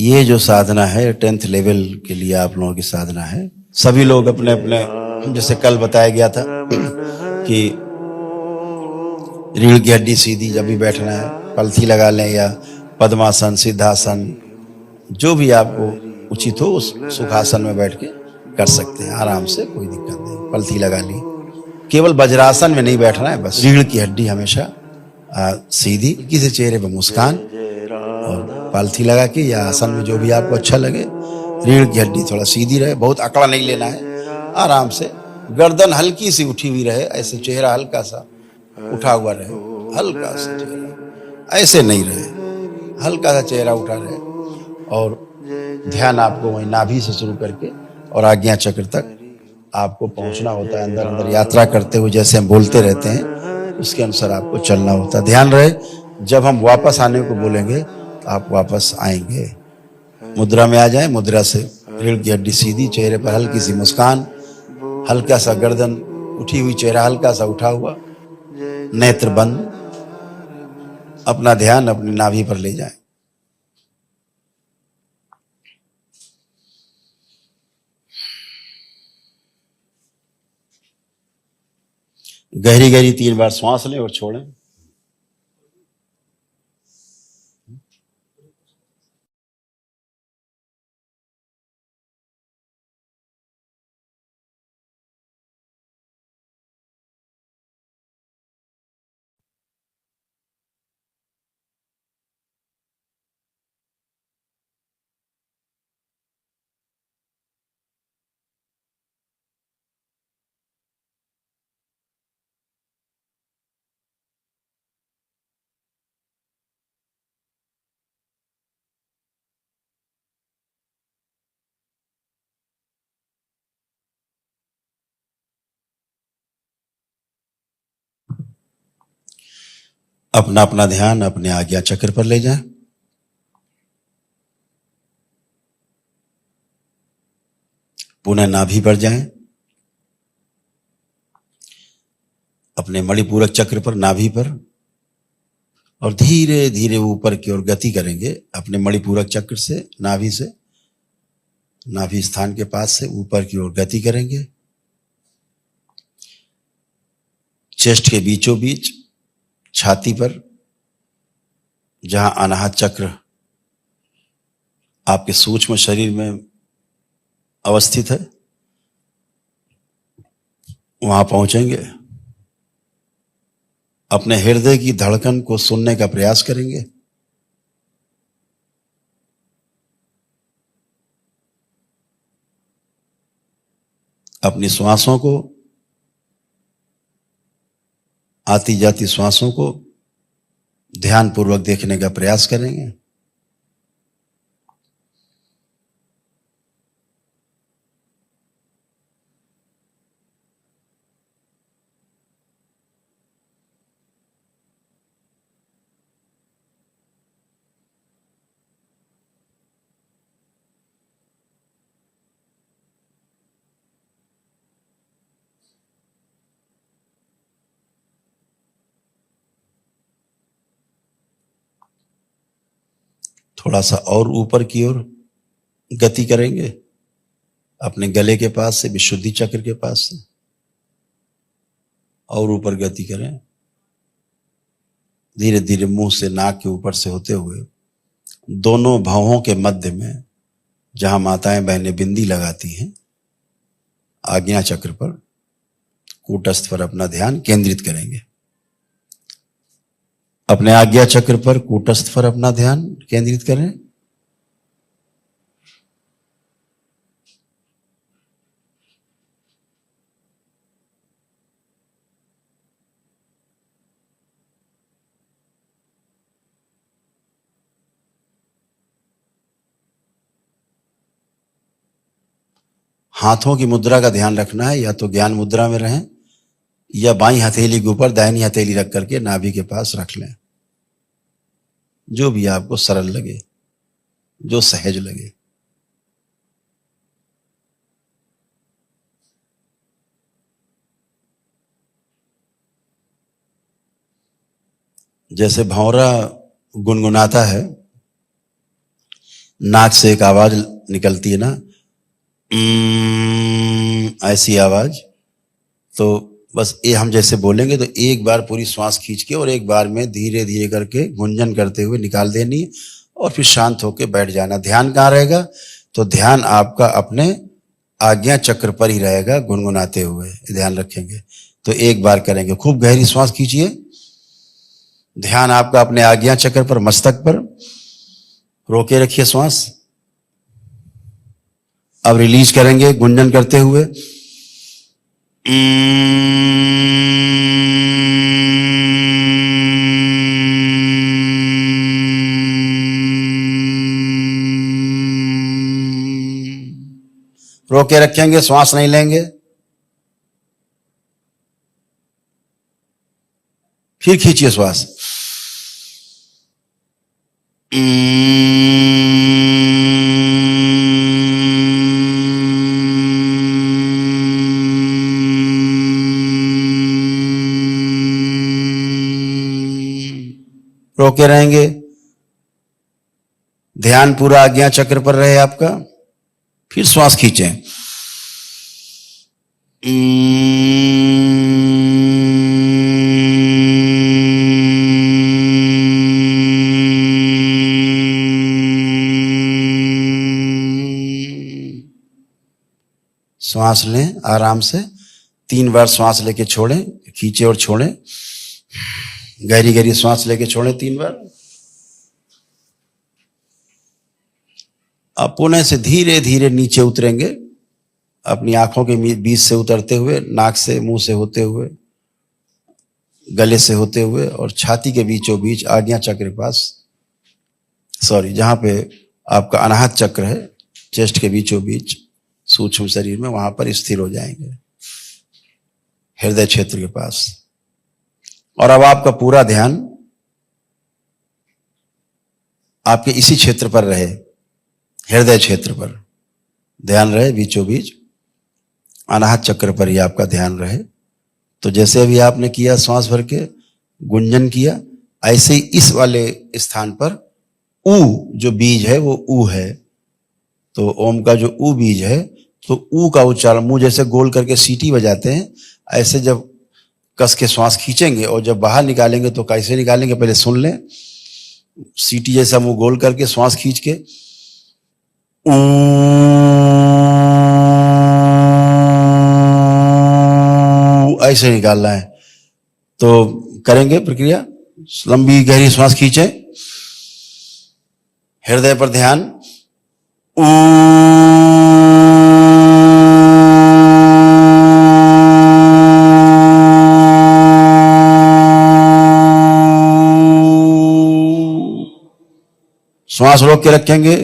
ये जो साधना है 10th लेवल के लिए आप लोगों की साधना है। सभी लोग अपने अपने, जैसे कल बताया गया था कि रीढ़ की हड्डी सीधी जब भी बैठना है, पलथी लगा लें या पद्मासन, सिद्धासन, जो भी आपको उचित हो उस सुखासन में बैठ के कर सकते हैं आराम से, कोई दिक्कत नहीं। पलथी लगा ली, केवल वज्रासन में नहीं बैठना है बस। रीढ़ की हड्डी हमेशा सीधी, किसी चेहरे पर मुस्कान और पालथी लगा के या आसन में जो भी आपको अच्छा लगे। रीढ़ की हड्डी थोड़ा सीधी रहे, बहुत अकड़ा नहीं लेना है, आराम से। गर्दन हल्की सी उठी हुई रहे, ऐसे चेहरा हल्का सा उठा हुआ रहे, हल्का सा चेहरा, ऐसे नहीं रहे, हल्का सा चेहरा उठा रहे। और ध्यान आपको वहीं नाभि से शुरू करके और आज्ञा चक्र तक आपको पहुंचना होता है। अंदर अंदर यात्रा करते हुए जैसे हम बोलते रहते हैं उसके अनुसार आपको चलना होता है। ध्यान रहे, जब हम वापस आने को बोलेंगे तो आप वापस आएंगे। मुद्रा में आ जाए, मुद्रा से रीढ़ की हड्डी सीधी, चेहरे पर हल्की सी मुस्कान, हल्का सा गर्दन उठी हुई, चेहरा हल्का सा उठा हुआ, नेत्र बंद। अपना ध्यान अपनी नाभि पर ले जाएं। गहरी गहरी 3 बार श्वास लें और छोड़ें। अपना अपना ध्यान अपने आज्ञा चक्र पर ले जाएं। पुनः नाभि पर जाएं, अपने मणिपूरक चक्र पर, नाभि पर, और धीरे धीरे ऊपर की ओर गति करेंगे। अपने मणिपूरक चक्र से, नाभि से, नाभि स्थान के पास से ऊपर की ओर गति करेंगे। चेस्ट के बीचों बीच, छाती पर, जहां अनाहत चक्र आपके सूक्ष्म शरीर में अवस्थित है, वहां पहुंचेंगे। अपने हृदय की धड़कन को सुनने का प्रयास करेंगे। अपनी श्वासों को, आती जाती श्वासों को ध्यानपूर्वक देखने का प्रयास करेंगे। थोड़ा सा और ऊपर की ओर गति करेंगे, अपने गले के पास से, विशुद्धि चक्र के पास से, और ऊपर गति करें। धीरे धीरे मुंह से, नाक के ऊपर से होते हुए दोनों भौहों के मध्य में, जहां माताएं बहनें बिंदी लगाती हैं, आज्ञा चक्र पर, कूटस्थ पर अपना ध्यान केंद्रित करेंगे। अपने आज्ञा चक्र पर, कूटस्थ पर अपना ध्यान केंद्रित करें। हाथों की मुद्रा का ध्यान रखना है, या तो ज्ञान मुद्रा में रहें या बाईं हथेली के ऊपर दाहिनी हथेली रख करके नाभि के पास रख लें। जो भी आपको सरल लगे, जो सहज लगे। जैसे भंवरा गुनगुनाता है, नाक से एक आवाज निकलती है ना, ऐसी आवाज। तो बस ये हम जैसे बोलेंगे तो एक बार पूरी श्वास खींच के और एक बार में धीरे धीरे करके गुंजन करते हुए निकाल देनी और फिर शांत होकर बैठ जाना। ध्यान कहाँ रहेगा? तो ध्यान आपका अपने आज्ञा चक्र पर ही रहेगा, गुनगुनाते हुए ध्यान रखेंगे। तो एक बार करेंगे, खूब गहरी श्वास खींचिए, ध्यान आपका अपने आज्ञा चक्र पर, मस्तक पर, रोके रखिए श्वास। अब रिलीज करेंगे गुंजन करते हुए। रोके रखेंगे, श्वास नहीं लेंगे। फिर खींचिए श्वास। रोके रहेंगे, ध्यान पूरा आज्ञा चक्र पर रहे आपका। फिर श्वास खींचें। श्वास लें आराम से, 3 बार श्वास लेके छोड़ें, खींचे और छोड़ें, गहरी गहरी श्वास लेके छोड़ें 3 बार। अब पुनः से धीरे धीरे नीचे उतरेंगे, अपनी आंखों के बीच से उतरते हुए, नाक से, मुंह से होते हुए, गले से होते हुए और छाती के बीचों बीच आज्ञा चक्र के पास, सॉरी, जहां पे आपका अनाहत चक्र है, चेस्ट के बीचों बीच सूक्ष्म शरीर में, वहां पर स्थिर हो जाएंगे, हृदय क्षेत्र के पास। और अब आपका पूरा ध्यान आपके इसी क्षेत्र पर रहे, हृदय क्षेत्र पर ध्यान रहे, बीचों बीच अनाहत चक्र पर ही आपका ध्यान रहे। तो जैसे अभी आपने किया, श्वास भर के गुंजन किया, ऐसे ही इस वाले स्थान पर ऊ जो बीज है वो ऊ है। तो ओम का जो ऊ बीज है, तो ऊ का उच्चारण मुंह जैसे गोल करके सीटी बजाते हैं, ऐसे जब कस के श्वास खींचेंगे और जब बाहर निकालेंगे तो कैसे निकालेंगे पहले सुन लें। सीटी जैसा मुंह गोल करके श्वास खींच के ऐसे निकालना है। तो करेंगे प्रक्रिया, लंबी गहरी श्वास खींचे, हृदय पर ध्यान, श्वास रोक के रखेंगे,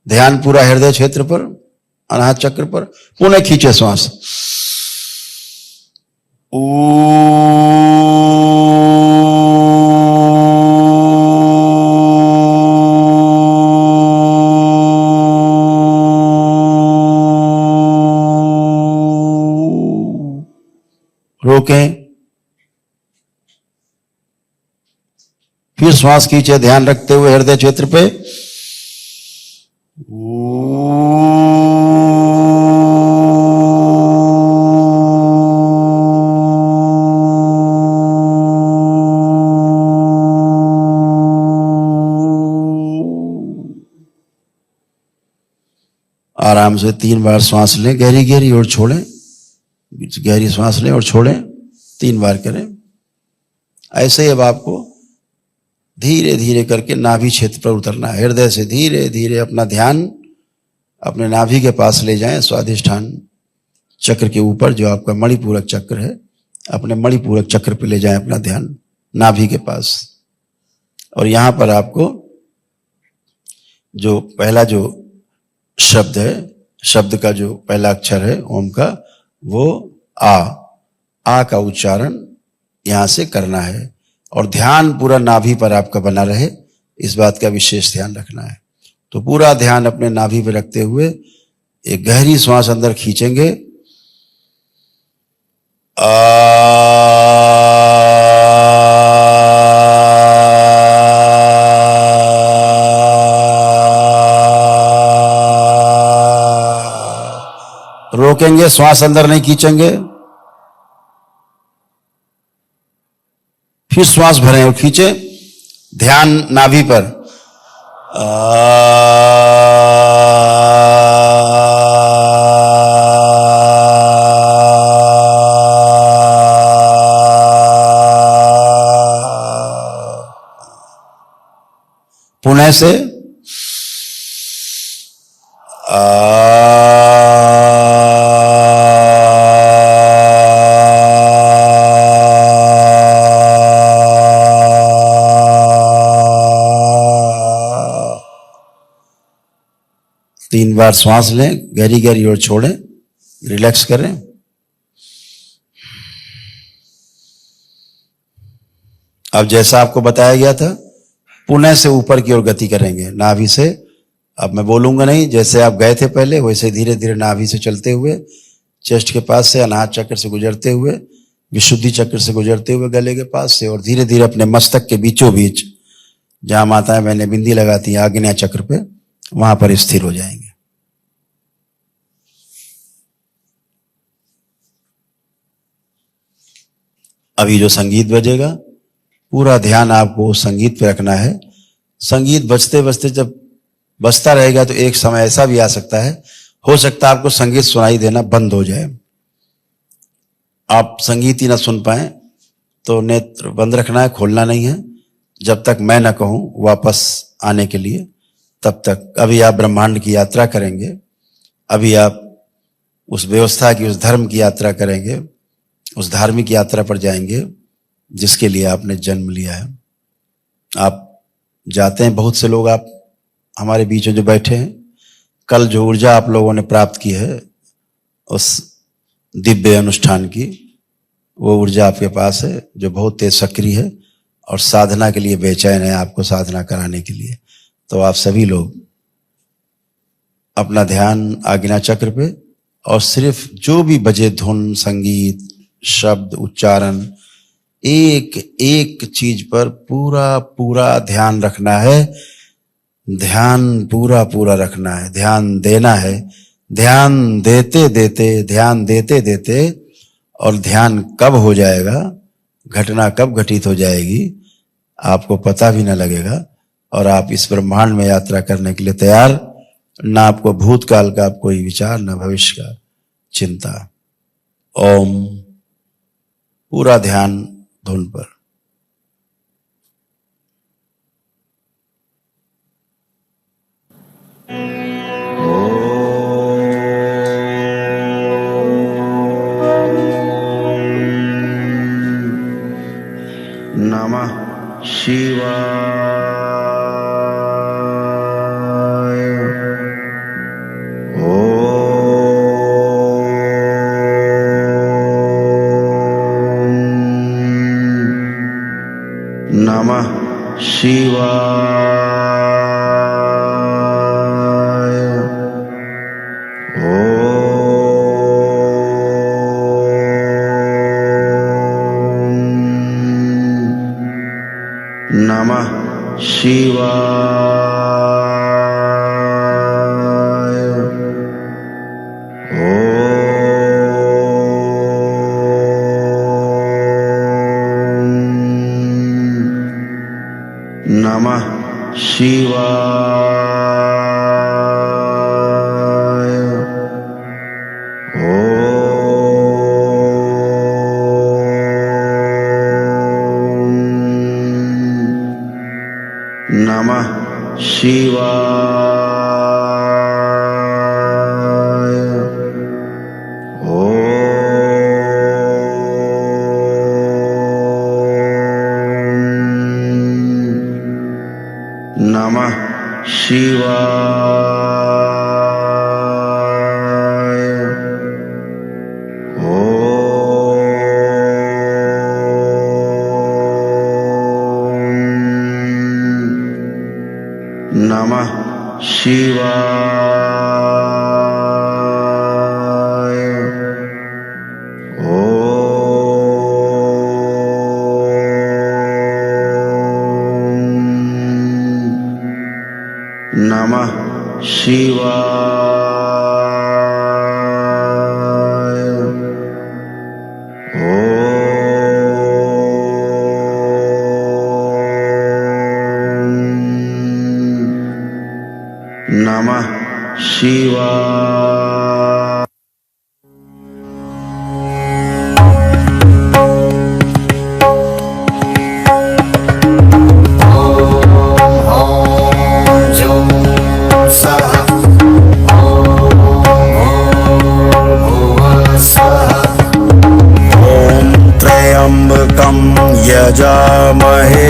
ध्यान पूरा हृदय क्षेत्र पर, अनाहत चक्र पर, पुनः खींचे श्वास। रोकें, फिर श्वास खींचे, ध्यान रखते हुए हृदय क्षेत्र पे। आराम से 3 बार श्वास लें, गहरी गहरी, और छोड़ें, गहरी श्वास लें और छोड़ें, 3 बार करें। ऐसे ही अब आपको धीरे धीरे करके नाभि क्षेत्र पर उतरना है। हृदय से धीरे धीरे अपना ध्यान अपने नाभि के पास ले जाएं, स्वाधिष्ठान चक्र के ऊपर जो आपका मणिपूरक चक्र है, अपने मणिपूरक चक्र पे ले जाएं अपना ध्यान, नाभि के पास। और यहां पर आपको जो पहला जो शब्द है, शब्द का जो पहला अक्षर है ओम का, वो आ का उच्चारण यहां से करना है और ध्यान पूरा नाभि पर आपका बना रहे, इस बात का विशेष ध्यान रखना है। तो पूरा ध्यान अपने नाभि पर रखते हुए एक गहरी श्वास अंदर खींचेंगे, आ रोकेंगे, श्वास अंदर नहीं खींचेंगे, फिर श्वास भरें और खींचे, ध्यान नाभि पर। पुनः से तीन बार श्वास लें, गहरी गहरी और छोड़ें, रिलैक्स करें। अब जैसा आपको बताया गया था, पुनः से ऊपर की ओर गति करेंगे नाभि से। अब मैं बोलूंगा नहीं, जैसे आप गए थे पहले वैसे धीरे धीरे नाभि से चलते हुए, चेस्ट के पास से, अनाहत चक्र से गुजरते हुए, विशुद्धि चक्र से गुजरते हुए गले के पास से, और धीरे धीरे अपने मस्तक के बीचों बीच जहां माताएं मैंने बिंदी लगाती है आग्नेय चक्र पे, वहां पर स्थिर हो जाएंगे। अभी जो संगीत बजेगा, पूरा ध्यान आपको संगीत पे रखना है। संगीत बजते बजते जब बजता रहेगा तो एक समय ऐसा भी आ सकता है, हो सकता है आपको संगीत सुनाई देना बंद हो जाए, आप संगीत ही ना सुन पाए, तो नेत्र बंद रखना है, खोलना नहीं है जब तक मैं ना कहूं वापस आने के लिए, तब तक। अभी आप ब्रह्मांड की यात्रा करेंगे, अभी आप उस व्यवस्था की, उस धर्म की यात्रा करेंगे, उस धार्मिक यात्रा पर जाएंगे जिसके लिए आपने जन्म लिया है। आप जाते हैं, बहुत से लोग आप हमारे बीच में जो बैठे हैं, कल जो ऊर्जा आप लोगों ने प्राप्त की है उस दिव्य अनुष्ठान की, वो ऊर्जा आपके पास है जो बहुत तेज सक्रिय है और साधना के लिए बेचैन है, आपको साधना कराने के लिए। तो आप सभी लोग अपना ध्यान आज्ञा चक्र पे, और सिर्फ जो भी बजे धुन, संगीत, शब्द, उच्चारण, एक एक चीज पर पूरा पूरा ध्यान रखना है। ध्यान पूरा पूरा रखना है, ध्यान देना है, ध्यान देते देते, ध्यान देते देते, और ध्यान कब हो जाएगा, घटना कब घटित हो जाएगी, आपको पता भी ना लगेगा, और आप इस ब्रह्मांड में यात्रा करने के लिए तैयार। ना आपको भूतकाल का कोई विचार, ना भविष्य का चिंता। ओम। पूरा ध्यान धुन पर। नमः शिवाय। नमः शिवाय। नमः शिवाय। नमः शिवाय। नमः शिवाय। नमः शिवाय। नमः शिवाय। नमः शिवाय। शिवाय। त्र्यंबकं यजामहे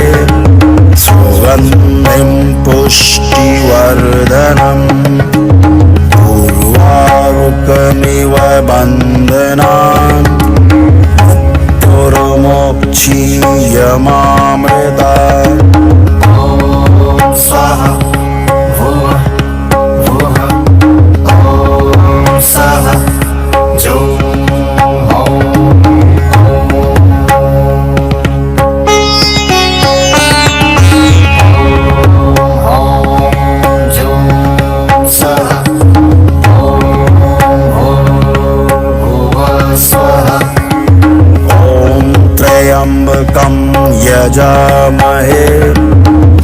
सुगन्धिं पुष्टिवर्धनम् उर्वारुकमिव बन्धनान् मृत्युर्मोक्षीयमामृतात्। स्वाहा भुवः भुवः ॐ स्वाहा जो त्र्यंबकं यजामहे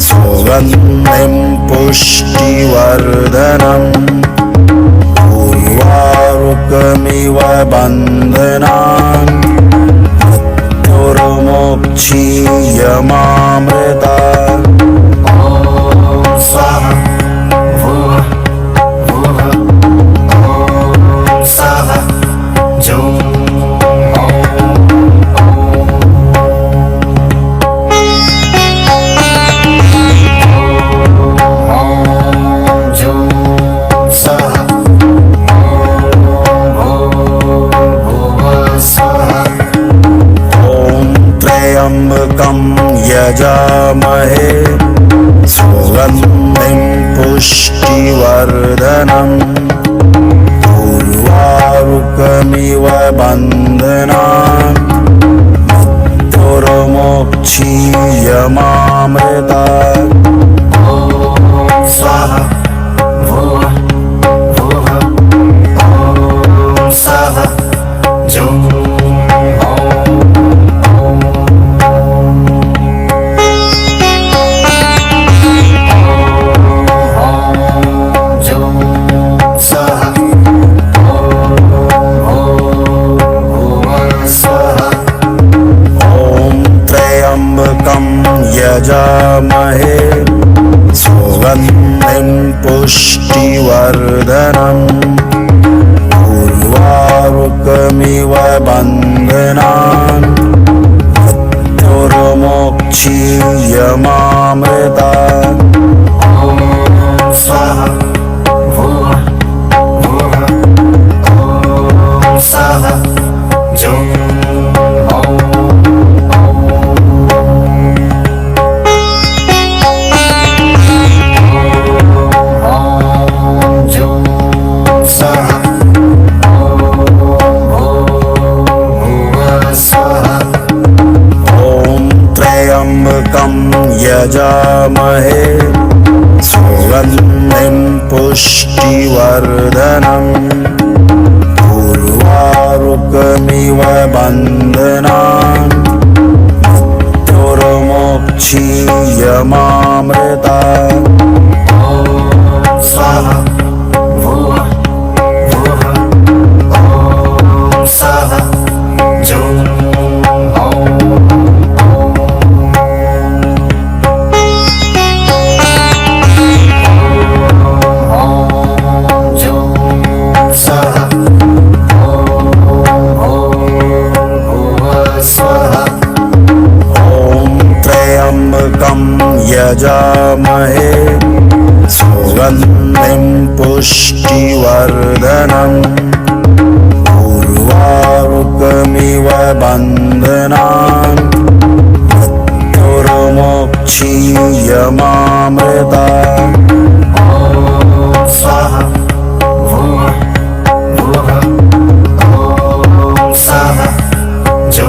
सुगन्धिं पुष्टिवर्धनम् उर्वारुकमिव बन्धनान् मृत्युर्मोक्षीयमामृतात्। स्वाहा भुवः भुवः ॐ स्वाहा जो त्र्यंबकं यजामहे सुगन्धिं पुष्टिवर्धनम् उर्वारुकमिव बन्धनान् मृत्युर्मोक्षीयमामृतात्। स्वाहा भुवः भुवः ॐ स्वाहा जो यजामहे सुगन्धिं पुष्टिवर्धनम् उर्वारुकमिव बन्धनान् मृत्युर्मोक्षीयमामृतात्। स्वाहा भुवः भुवः ॐ स्वाहा जो त्र्यंबकं यजामहे सुगन्धिं पुष्टिवर्धनम् उर्वारुकमिव बन्धनान् मृत्युर्मोक्षीयमामृतात्। स्वाहा भुवः भुवः ॐ स्वाहा जो यजामहे सुगन्धिं पुष्टिवर्धनम् उर्वारुकमिव बन्धनान् मृत्युर्मोक्षीयमामृतात्। स्वाहा भुवः भुवः ॐ स्वाहा जो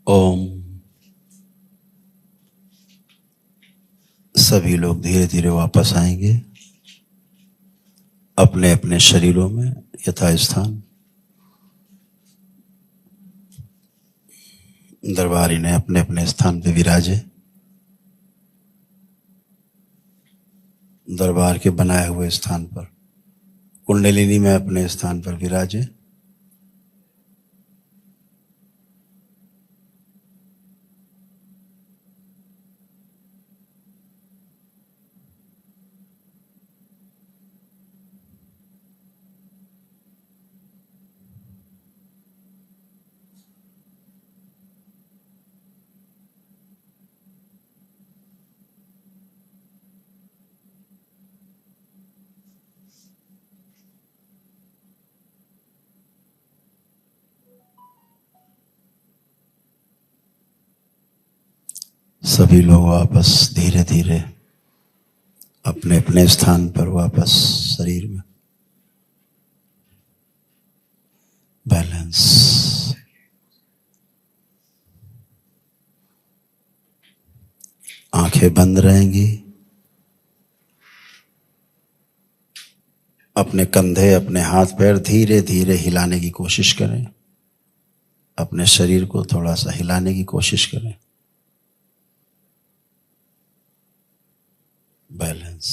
ओम। सभी लोग धीरे धीरे वापस आएंगे अपने अपने शरीरों में यथास्थान। दरबारी ने अपने अपने स्थान पे विराजे। दरबार के बनाए हुए स्थान पर कुंडलिनी में अपने स्थान पर विराजे। सभी लोग वापस धीरे धीरे अपने अपने स्थान पर वापस शरीर में बैलेंस। आंखें बंद रहेंगी। अपने कंधे अपने हाथ पैर धीरे धीरे हिलाने की कोशिश करें। अपने शरीर को थोड़ा सा हिलाने की कोशिश करें। बैलेंस।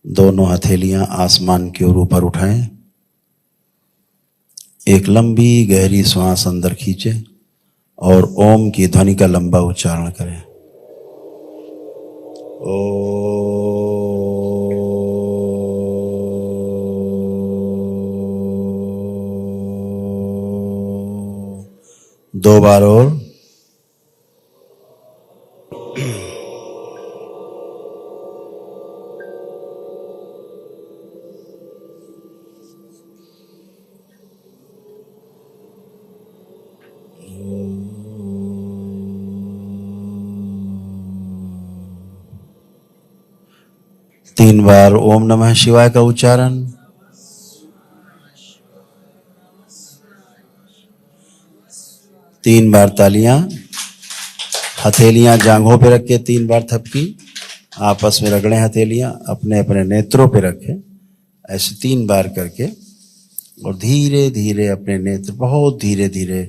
दोनों हथेलियां आसमान की ओर ऊपर उठाएं। एक लंबी गहरी श्वास अंदर खींचें और ओम की ध्वनि का लंबा उच्चारण करें। ओ 2 बार और। तीन बार ओम नमः शिवाय का उच्चारण। तीन बार तालियां। हथेलियां जांघों पे रख के 3 बार थपकी। आपस में रगड़ें हथेलियां। अपने अपने नेत्रों पे रखें ऐसे 3 बार करके और धीरे धीरे अपने नेत्र बहुत धीरे धीरे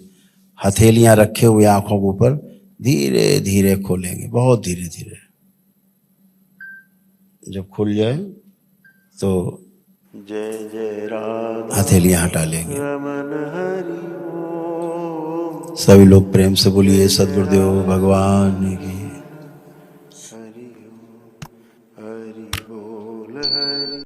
हथेलियां रखे हुए आंखों के ऊपर धीरे धीरे खोलेंगे। बहुत धीरे धीरे। जब खुल जाए तो जय जय राधा हथेलियां हटा लेंगे। रमन हरि ओम। सभी लोग प्रेम से बोलिए सद्गुरुदेव भगवान की।